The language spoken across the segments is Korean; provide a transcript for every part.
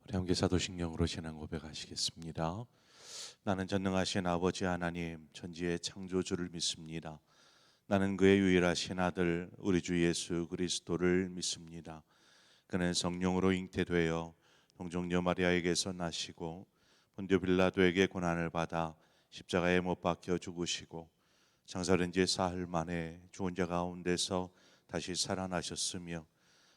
우리 함께 사도신경으로 신앙 고백하시겠습니다. 나는 전능하신 아버지 하나님 천지의 창조주를 믿습니다. 나는 그의 유일하신 아들 우리 주 예수 그리스도를 믿습니다. 그는 성령으로 잉태되어 동정녀 마리아에게서 나시고 본디오 빌라도에게 고난을 받아 십자가에 못 박혀 죽으시고 장사된 지 사흘 만에 죽은 자 가운데서 다시 살아나셨으며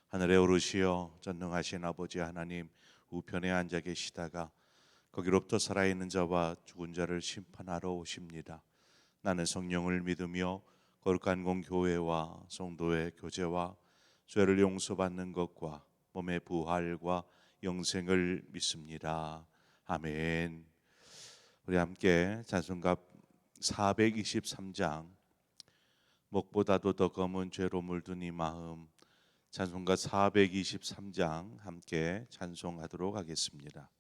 하늘에 오르시어 전능하신 아버지 하나님 우편에 앉아 계시다가 거기로부터 살아있는 자와 죽은 자를 심판하러 오십니다. 나는 성령을 믿으며 거룩한 공교회와 성도의 교제와 죄를 용서받는 것과 몸의 부활과 영생을 믿습니다. 아멘. 우리 함께 찬송가 423장 목보다도 더 검은 죄로 물든 이 마음, 찬송가 423장 함께 찬송하도록 하겠습니다.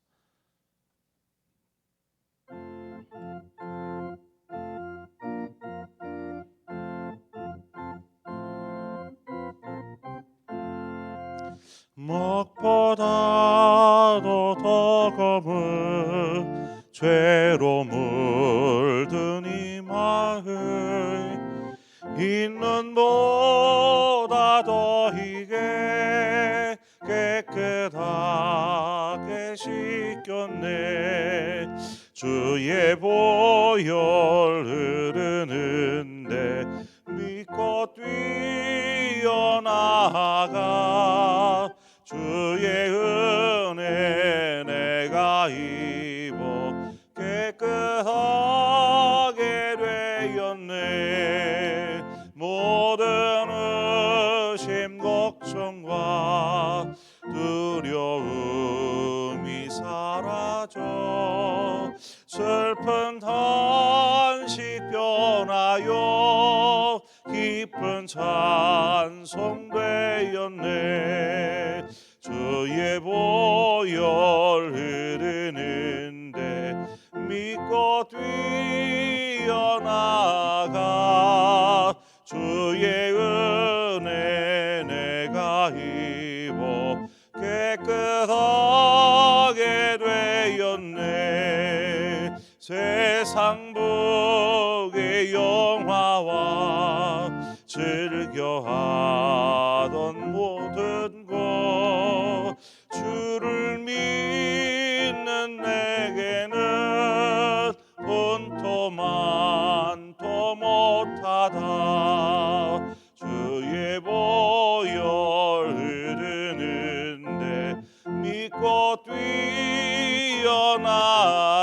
목보다도 더 검은 죄로 물든 이 마음, 있는 보다 더 희게 깨끗하게 씻겼네. 주의 보혈 흐르는데 믿고 뛰어나가 주의 은혜 내가 입어 깨끗하게 되었네. 모든 의심 걱정과 두려움이 사라져 슬픈 탄식 변하여 깊은 찬송 되었네. 주의 보혈 흐르는데 믿고 뛰어나가 주의 은혜 내가 입어 깨끗하게 되었네. 세상 복의 영화와 즐겨하던 모든 것 주를 믿는 내게는 분토만도 못하다. 주의 보혈 흐르는데 믿고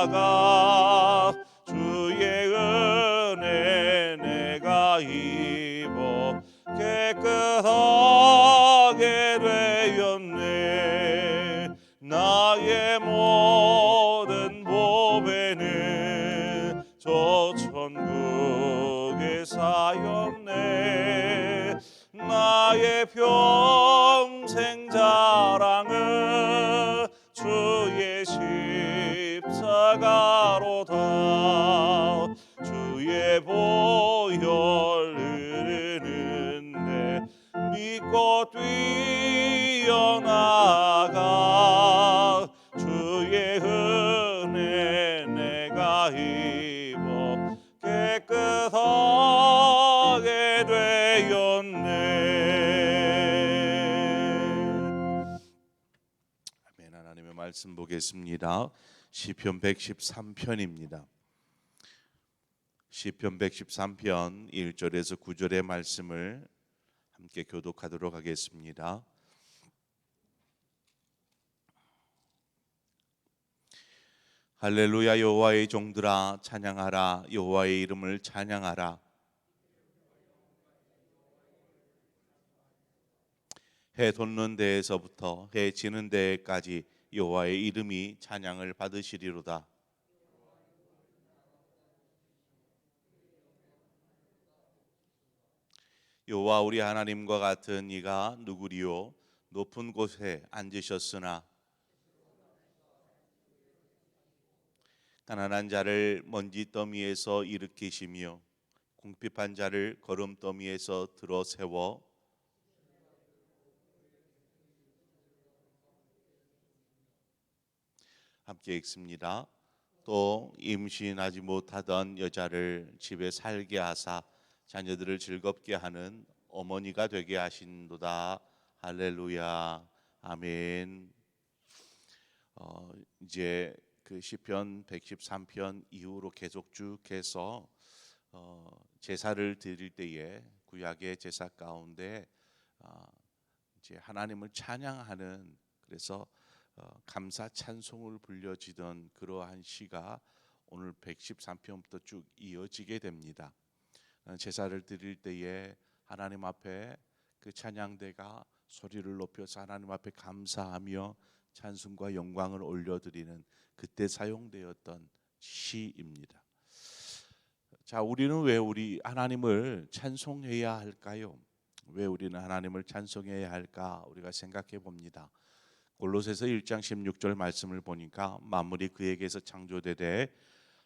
뛰어나가 주의 은혜 내가 입어 깨끗하게 되었네. 나의 모든 보배는 저 천국에 쌓였네. 나의 평생 자랑은 주의 십자가로다. 주의 보혈 흐르는데 믿고 뛰어나가 주의 은혜 내가 입어 깨끗하게 되었네. 아멘. 하나님의 말씀 보겠습니다. 시편 113편입니다. 시편 113편 1절에서 9절의 말씀을 함께 교독하도록 하겠습니다. 할렐루야. 여호와의 종들아 찬양하라. 여호와의 이름을 찬양하라. 해 돋는 데에서부터 해 지는 데까지 여호와의 이름이 찬양을 받으시리로다. 여호와 우리 하나님과 같은 이가 누구리요? 높은 곳에 앉으셨으나 가난한 자를 먼지 더미에서 일으키시며 궁핍한 자를 거름 더미에서 들어 세워 함께 읽습니다. 또 임신하지 못하던 여자를 집에 살게 하사 자녀들을 즐겁게 하는 어머니가 되게 하신도다. 할렐루야. 아멘. 이제 그 시편 113편 이후로 계속 쭉 해서 제사를 드릴 때에 구약의 제사 가운데 이제 하나님을 찬양하는, 그래서 감사 찬송을 불려지던 그러한 시가 오늘 113편부터 쭉 이어지게 됩니다. 제사를 드릴 때에 하나님 앞에 그 찬양대가 소리를 높여서 하나님 앞에 감사하며 찬송과 영광을 올려드리는 그때 사용되었던 시입니다. 자, 우리는 왜 우리 하나님을 찬송해야 할까요? 왜 우리는 하나님을 찬송해야 할까? 우리가 생각해 봅니다. 골로새서 1장 16절 말씀을 보니까 만물이 그에게서 창조되되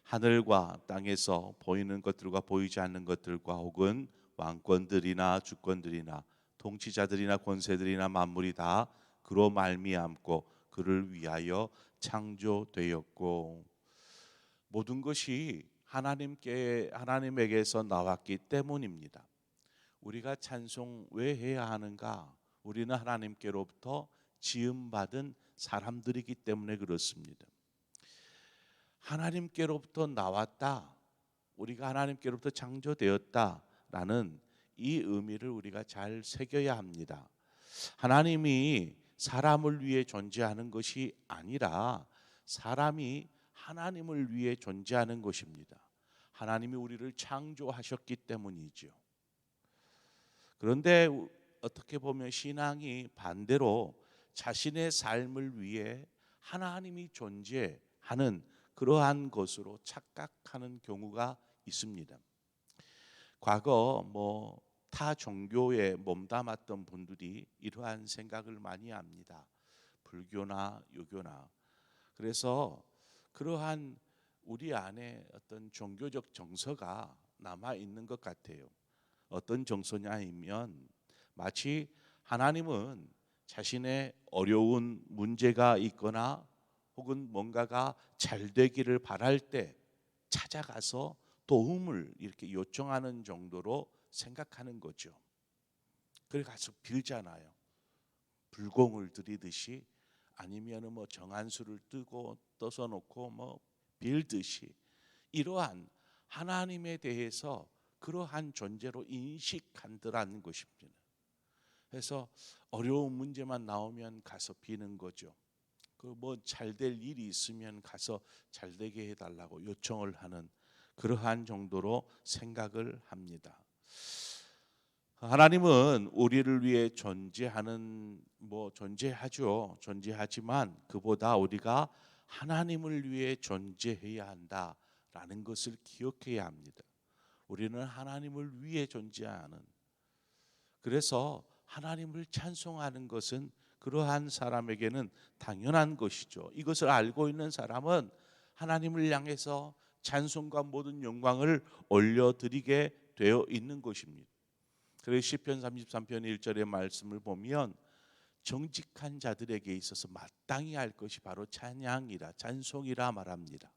하늘과 땅에서 보이는 것들과 보이지 않는 것들과 혹은 왕권들이나 주권들이나 통치자들이나 권세들이나 만물이 다 그로 말미암고 그를 위하여 창조되었고, 모든 것이 하나님에게서 나왔기 때문입니다. 우리가 찬송 왜 해야 하는가? 우리는 하나님께로부터 지음받은 사람들이기 때문에 그렇습니다. 하나님께로부터 나왔다, 우리가 하나님께로부터 창조되었다라는 이 의미를 우리가 잘 새겨야 합니다. 하나님이 사람을 위해 존재하는 것이 아니라 사람이 하나님을 위해 존재하는 것입니다. 하나님이 우리를 창조하셨기 때문이죠. 그런데 어떻게 보면 신앙이 반대로 자신의 삶을 위해 하나님이 존재하는 그러한 것으로 착각하는 경우가 있습니다. 과거 타 종교에 몸담았던 분들이 이러한 생각을 많이 합니다. 불교나 유교나. 그래서 그러한 우리 안에 어떤 종교적 정서가 남아 있는 것 같아요. 어떤 정서냐면 마치 하나님은 자신의 어려운 문제가 있거나 혹은 뭔가가 잘 되기를 바랄 때 찾아가서 도움을 이렇게 요청하는 정도로 생각하는 거죠. 그래 가서 빌잖아요. 불공을 들이듯이, 아니면 정한수를 떠서 놓고 빌듯이, 이러한 하나님에 대해서 그러한 존재로 인식한다는 것입니다. 그래서 어려운 문제만 나오면 가서 비는 거죠. 그 잘 될 일이 있으면 가서 잘 되게 해달라고 요청을 하는 그러한 정도로 생각을 합니다. 하나님은 우리를 위해 존재하죠. 존재하지만 그보다 우리가 하나님을 위해 존재해야 한다라는 것을 기억해야 합니다. 우리는 하나님을 위해 존재하는, 그래서 하나님을 찬송하는 것은 그러한 사람에게는 당연한 것이죠. 이것을 알고 있는 사람은 하나님을 향해서 찬송과 모든 영광을 올려드리게 되어 있는 것입니다. 그래서 시편 33편 1절의 말씀을 보면 정직한 자들에게 있어서 마땅히 할 것이 바로 찬양이라, 찬송이라 말합니다.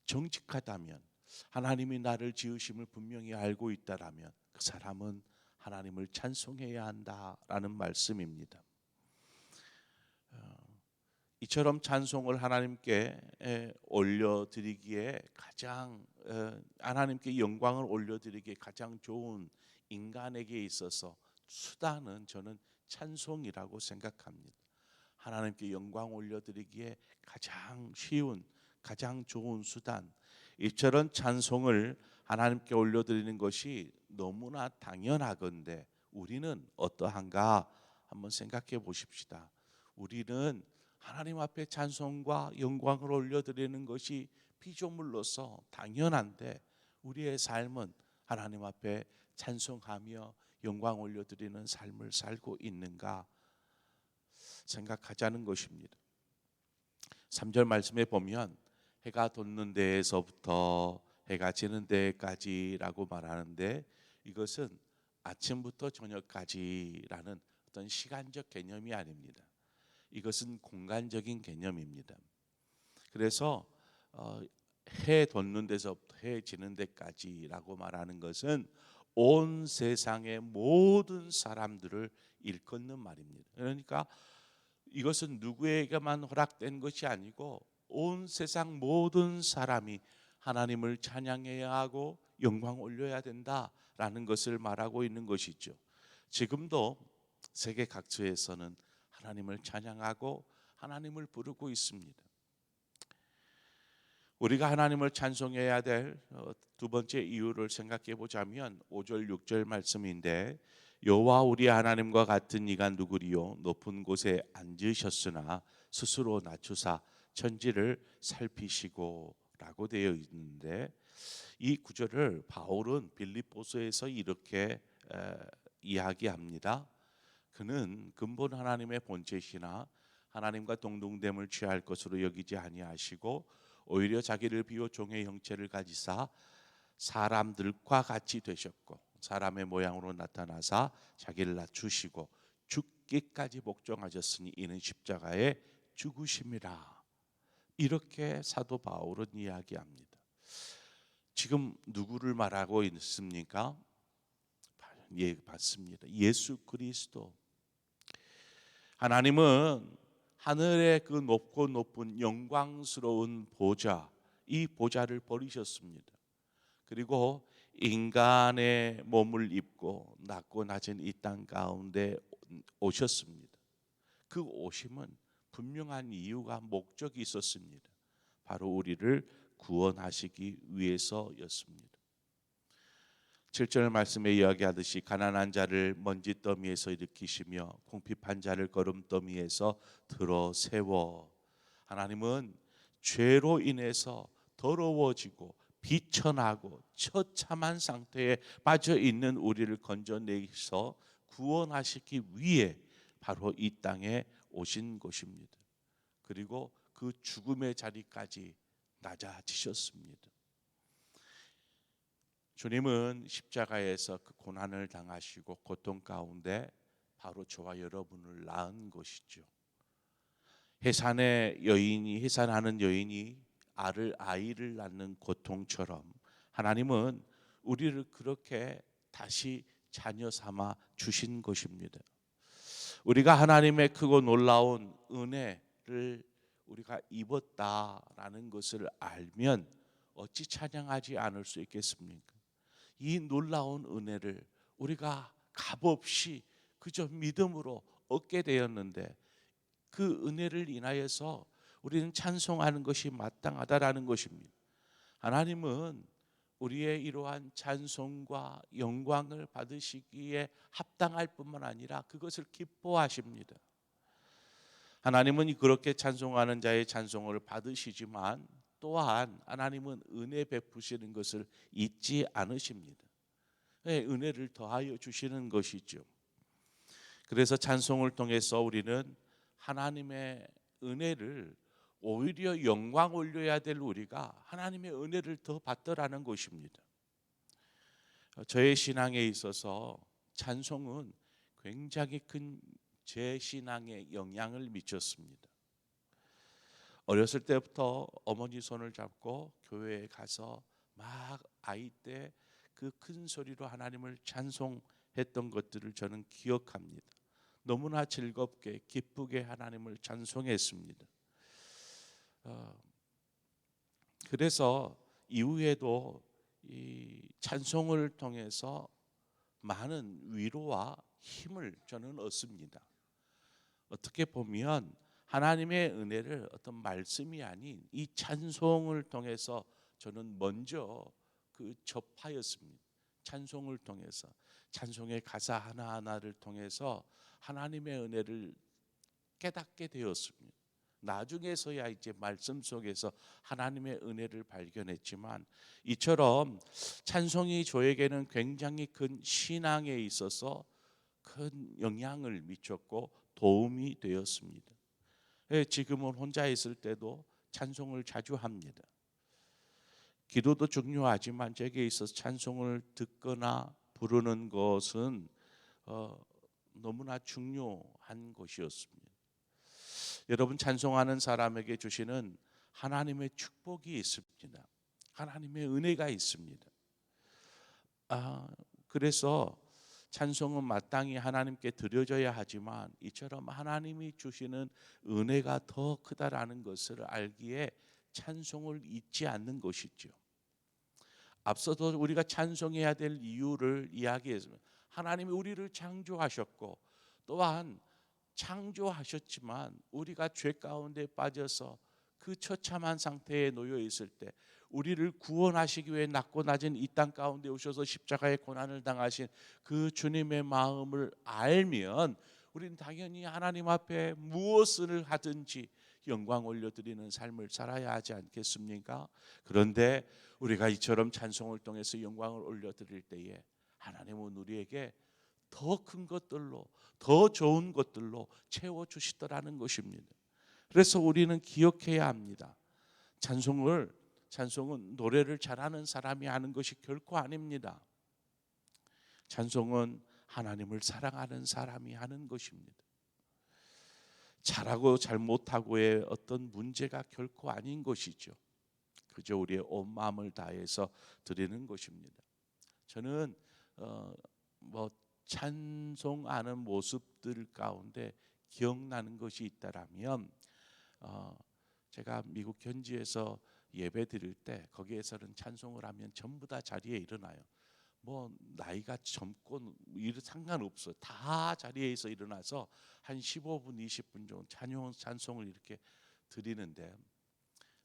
정직하다면, 하나님이 나를 지으심을 분명히 알고 있다라면 그 사람은 하나님을 찬송해야 한다라는 말씀입니다. 이처럼 찬송을 하나님께 올려드리기에 하나님께 영광을 올려드리기에 가장 좋은 인간에게 있어서 수단은 저는 찬송이라고 생각합니다. 하나님께 영광 올려드리기에 가장 쉬운, 가장 좋은 수단, 이처럼 찬송을 하나님께 올려드리는 것이 너무나 당연하건대 우리는 어떠한가 한번 생각해 보십시다. 우리는 하나님 앞에 찬송과 영광을 올려드리는 것이 피조물로서 당연한데 우리의 삶은 하나님 앞에 찬송하며 영광 올려드리는 삶을 살고 있는가 생각하자는 것입니다. 3절 말씀에 보면 해가 돋는 데에서부터 해가 지는 데까지라고 말하는데, 이것은 아침부터 저녁까지라는 어떤 시간적 개념이 아닙니다. 이것은 공간적인 개념입니다. 그래서 해 돋는 데서부터 해 지는 데까지라고 말하는 것은 온 세상의 모든 사람들을 일컫는 말입니다. 그러니까 이것은 누구에게만 허락된 것이 아니고 온 세상 모든 사람이 하나님을 찬양해야 하고 영광 올려야 된다라는 것을 말하고 있는 것이죠. 지금도 세계 각처에서는 하나님을 찬양하고 하나님을 부르고 있습니다. 우리가 하나님을 찬송해야 될 두 번째 이유를 생각해 보자면 5절 6절 말씀인데, 여호와 우리 하나님과 같은 이가 누구리요 높은 곳에 앉으셨으나 스스로 낮추사 천지를 살피시고 라고 되어 있는데, 이 구절을 바울은 빌립보서에서 이렇게 이야기합니다. 그는 근본 하나님의 본체시나 하나님과 동등됨을 취할 것으로 여기지 아니하시고 오히려 자기를 비워 종의 형체를 가지사 사람들과 같이 되셨고 사람의 모양으로 나타나사 자기를 낮추시고 죽기까지 복종하셨으니 이는 십자가에 죽으심이라. 이렇게 사도 바울은 이야기합니다. 지금 누구를 말하고 있습니까? 예, 맞습니다. 예수 그리스도. 하나님은 하늘의 그 높고 높은 영광스러운 보좌, 이 보좌를 버리셨습니다. 그리고 인간의 몸을 입고 낮고 낮은 이 땅 가운데 오셨습니다. 그 오심은 분명한 이유가 목적이 있었습니다. 바로 우리를 구원하시기 위해서였습니다. 7절 말씀에 이야기하듯이 가난한 자를 먼지 더미에서 일으키시며 궁핍한 자를 거름더미에서 들어 세워. 하나님은 죄로 인해서 더러워지고 비천하고 처참한 상태에 빠져 있는 우리를 건져내서 구원하시기 위해 바로 이 땅에 오신 것입니다. 그리고 그 죽음의 자리까지 낮아지셨습니다. 주님은 십자가에서 그 고난을 당하시고 고통 가운데 바로 저와 여러분을 낳은 것이죠. 해산하는 여인이 아이를 낳는 고통처럼 하나님은 우리를 그렇게 다시 자녀 삼아 주신 것입니다. 우리가 하나님의 크고 놀라운 은혜를 우리가 입었다라는 것을 알면 어찌 찬양하지 않을 수 있겠습니까? 이 놀라운 은혜를 우리가 값없이 그저 믿음으로 얻게 되었는데, 그 은혜를 인하여서 우리는 찬송하는 것이 마땅하다라는 것입니다. 하나님은 우리의 이러한 찬송과 영광을 받으시기에 합당할 뿐만 아니라 그것을 기뻐하십니다. 하나님은 그렇게 찬송하는 자의 찬송을 받으시지만 또한 하나님은 은혜 베푸시는 것을 잊지 않으십니다. 은혜를 더하여 주시는 것이죠. 그래서 찬송을 통해서 우리는 하나님의 은혜를, 오히려 영광 올려야 될 우리가 하나님의 은혜를 더 받더라는 것입니다. 저의 신앙에 있어서 찬송은 굉장히 큰 제 신앙에 영향을 미쳤습니다. 어렸을 때부터 어머니 손을 잡고 교회에 가서 막 아이 때 그 큰 소리로 하나님을 찬송했던 것들을 저는 기억합니다. 너무나 즐겁게 기쁘게 하나님을 찬송했습니다. 그래서 이후에도 이 찬송을 통해서 많은 위로와 힘을 저는 얻습니다. 어떻게 보면 하나님의 은혜를 어떤 말씀이 아닌 이 찬송을 통해서 저는 먼저 접하였습니다. 찬송을 통해서, 찬송의 가사 하나하나를 통해서 하나님의 은혜를 깨닫게 되었습니다. 나중에서야 이제 말씀 속에서 하나님의 은혜를 발견했지만, 이처럼 찬송이 저에게는 굉장히 큰 신앙에 있어서 큰 영향을 미쳤고 도움이 되었습니다. 지금은 혼자 있을 때도 찬송을 자주 합니다. 기도도 중요하지만 제게 있어서 찬송을 듣거나 부르는 것은 너무나 중요한 것이었습니다. 여러분, 찬송하는 사람에게 주시는 하나님의 축복이 있습니다. 하나님의 은혜가 있습니다. 그래서 찬송은 마땅히 하나님께 드려져야 하지만 이처럼 하나님이 주시는 은혜가 더 크다라는 것을 알기에 찬송을 잊지 않는 것이죠. 앞서도 우리가 찬송해야 될 이유를 이야기했습니다. 하나님이 우리를 창조하셨고 또한 창조하셨지만 우리가 죄 가운데 빠져서 그 처참한 상태에 놓여 있을 때 우리를 구원하시기 위해 낮고 낮은 이 땅 가운데 오셔서 십자가의 고난을 당하신 그 주님의 마음을 알면 우리는 당연히 하나님 앞에 무엇을 하든지 영광 올려드리는 삶을 살아야 하지 않겠습니까? 그런데 우리가 이처럼 찬송을 통해서 영광을 올려드릴 때에 하나님은 우리에게 더 큰 것들로 더 좋은 것들로 채워주시더라는 것입니다. 그래서 우리는 기억해야 합니다. 찬송은 노래를 잘하는 사람이 하는 것이 결코 아닙니다. 찬송은 하나님을 사랑하는 사람이 하는 것입니다. 잘하고 잘못하고의 어떤 문제가 결코 아닌 것이죠. 그저 우리의 온 마음을 다해서 드리는 것입니다. 저는 찬송하는 모습들 가운데 기억나는 것이 있다라면 제가 미국 현지에서 예배 드릴 때 거기에서는 찬송을 하면 전부 다 자리에 일어나요. 나이가 젊고 상관없어요. 다 자리에서 일어나서 한 15분 20분 정도 찬송을 이렇게 드리는데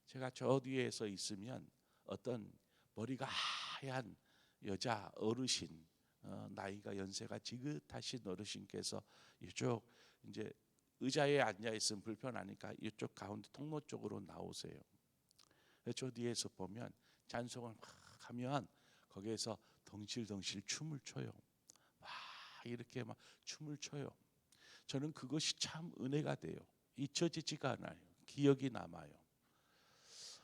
제가 저 뒤에서 있으면 어떤 머리가 하얀 여자 어르신, 나이가 연세가 지긋하신 어르신께서 이쪽 이제 의자에 앉아 있으면 불편하니까 이쪽 가운데 통로 쪽으로 나오세요. 저 뒤에서 보면 찬송을 막 하면 거기에서 덩실덩실 춤을 춰요. 막 이렇게 막 춤을 춰요. 저는 그것이 참 은혜가 돼요. 잊혀지지가 않아요. 기억이 남아요.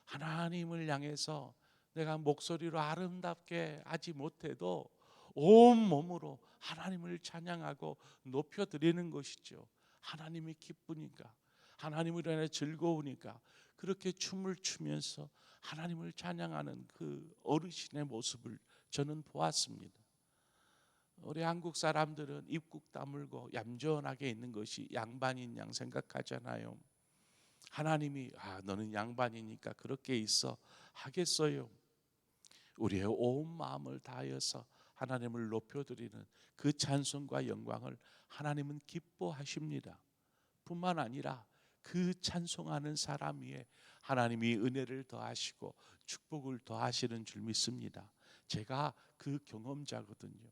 하나님을 향해서 내가 목소리로 아름답게 하지 못해도 온 몸으로 하나님을 찬양하고 높여드리는 것이죠. 하나님이 기쁘니까, 하나님을 인해 즐거우니까 그렇게 춤을 추면서 하나님을 찬양하는 그 어르신의 모습을 저는 보았습니다. 우리 한국 사람들은 입국 다물고 얌전하게 있는 것이 양반인 양 생각하잖아요. 하나님이 너는 양반이니까 그렇게 있어 하겠어요? 우리의 온 마음을 다하여서 하나님을 높여드리는 그 찬송과 영광을 하나님은 기뻐하십니다. 뿐만 아니라 그 찬송하는 사람 위에 하나님이 은혜를 더하시고 축복을 더하시는 줄 믿습니다. 제가 그 경험자거든요.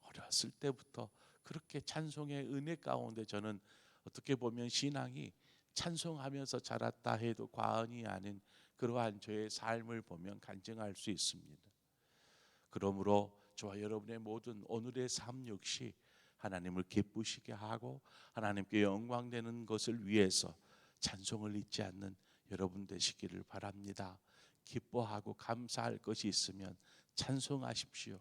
어렸을 때부터 그렇게 찬송의 은혜 가운데 저는 어떻게 보면 신앙이 찬송하면서 자랐다 해도 과언이 아닌 그러한 저의 삶을 보면 간증할 수 있습니다. 그러므로 저와 여러분의 모든 오늘의 삶 역시 하나님을 기쁘시게 하고 하나님께 영광되는 것을 위해서 찬송을 잊지 않는 여러분 되시기를 바랍니다. 기뻐하고 감사할 것이 있으면 찬송하십시오.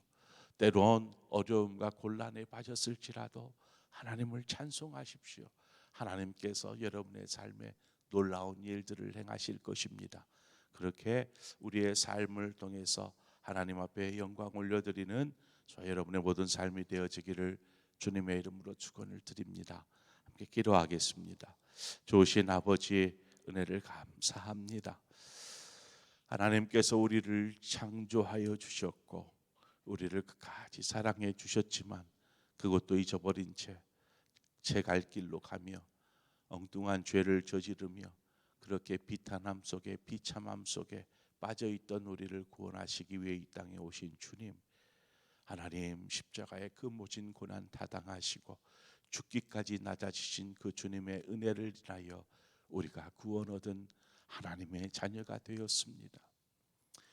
때론 어려움과 곤란에 빠졌을지라도 하나님을 찬송하십시오. 하나님께서 여러분의 삶에 놀라운 일들을 행하실 것입니다. 그렇게 우리의 삶을 통해서 하나님 앞에 영광 올려드리는 저와 여러분의 모든 삶이 되어지기를 주님의 이름으로 축원을 드립니다. 함께 기도하겠습니다. 좋으신 아버지의 은혜를 감사합니다. 하나님께서 우리를 창조하여 주셨고 우리를 끝까지 사랑해 주셨지만 그것도 잊어버린 채 제 갈 길로 가며 엉뚱한 죄를 저지르며 그렇게 비탄함 속에 비참함 속에 빠져있던 우리를 구원하시기 위해 이 땅에 오신 주님, 하나님 십자가의 그 모진 고난 타당하시고 죽기까지 낮아지신 그 주님의 은혜를 인하여 우리가 구원 얻은 하나님의 자녀가 되었습니다.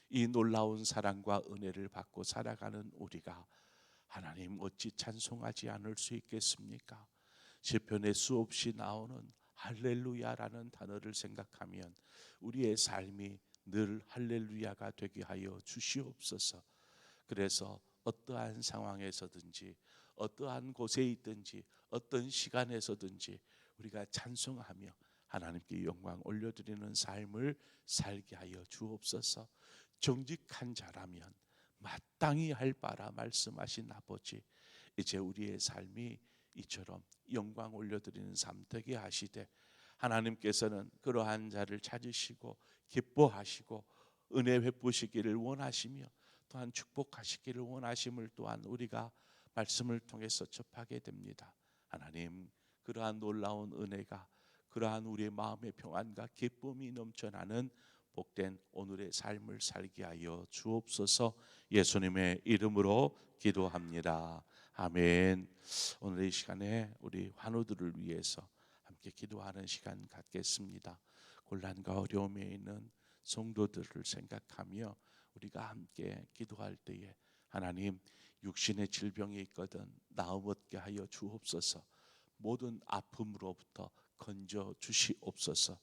이 놀라운 사랑과 은혜를 받고 살아가는 우리가 하나님 어찌 찬송하지 않을 수 있겠습니까? 시편에 수없이 나오는 할렐루야라는 단어를 생각하면 우리의 삶이 늘 할렐루야가 되게 하여 주시옵소서. 그래서 어떠한 상황에서든지 어떠한 곳에 있든지 어떤 시간에서든지 우리가 찬송하며 하나님께 영광 올려드리는 삶을 살게 하여 주옵소서. 정직한 자라면 마땅히 할 바라 말씀하신 아버지, 이제 우리의 삶이 이처럼 영광 올려드리는 삶 되게 하시되, 하나님께서는 그러한 자를 찾으시고 기뻐하시고 은혜 베푸시기를 원하시며 또한 축복하시기를 원하심을 또한 우리가 말씀을 통해서 접하게 됩니다. 하나님, 그러한 놀라운 은혜가, 그러한 우리의 마음의 평안과 기쁨이 넘쳐나는 복된 오늘의 삶을 살게 하여 주옵소서. 예수님의 이름으로 기도합니다. 아멘. 오늘 이 시간에 우리 환우들을 위해서 함께 기도하는 시간 갖겠습니다. 곤란과 어려움에 있는 성도들을 생각하며 우리가 함께 기도할 때에, 하나님, 육신의 질병이 있거든 나음 얻게 하여 주옵소서. 모든 아픔으로부터 건져 주시옵소서.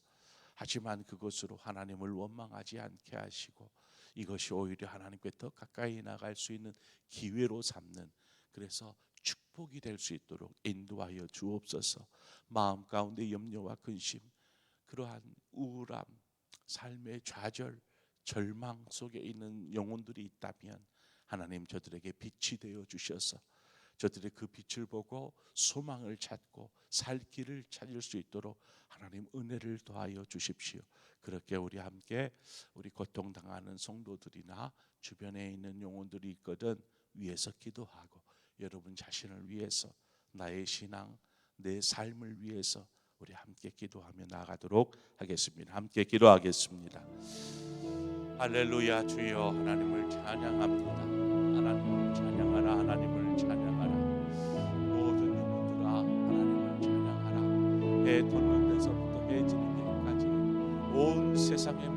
하지만 그것으로 하나님을 원망하지 않게 하시고 이것이 오히려 하나님께 더 가까이 나갈 수 있는 기회로 삼는, 그래서 축복이 될 수 있도록 인도하여 주옵소서. 마음 가운데 염려와 근심, 그러한 우울함, 삶의 좌절, 절망 속에 있는 영혼들이 있다면 하나님, 저들에게 빛이 되어 주셔서 저들의 그 빛을 보고 소망을 찾고 살 길을 찾을 수 있도록 하나님 은혜를 더하여 주십시오. 그렇게 우리 함께 우리 고통당하는 성도들이나 주변에 있는 영혼들이 있거든 위해서 기도하고, 여러분 자신을 위해서, 나의 신앙, 내 삶을 위해서 우리 함께 기도하며 나아가도록 하겠습니다. 함께 기도하겠습니다. 할렐루야. 주여, 하나님을 찬양합니다. 하나님을 찬양하라. 하나님을 찬양하라. 모든 영혼들아, 하나님을 찬양하라. 해 돋는 데서부터 해 지는 데까지 온 세상의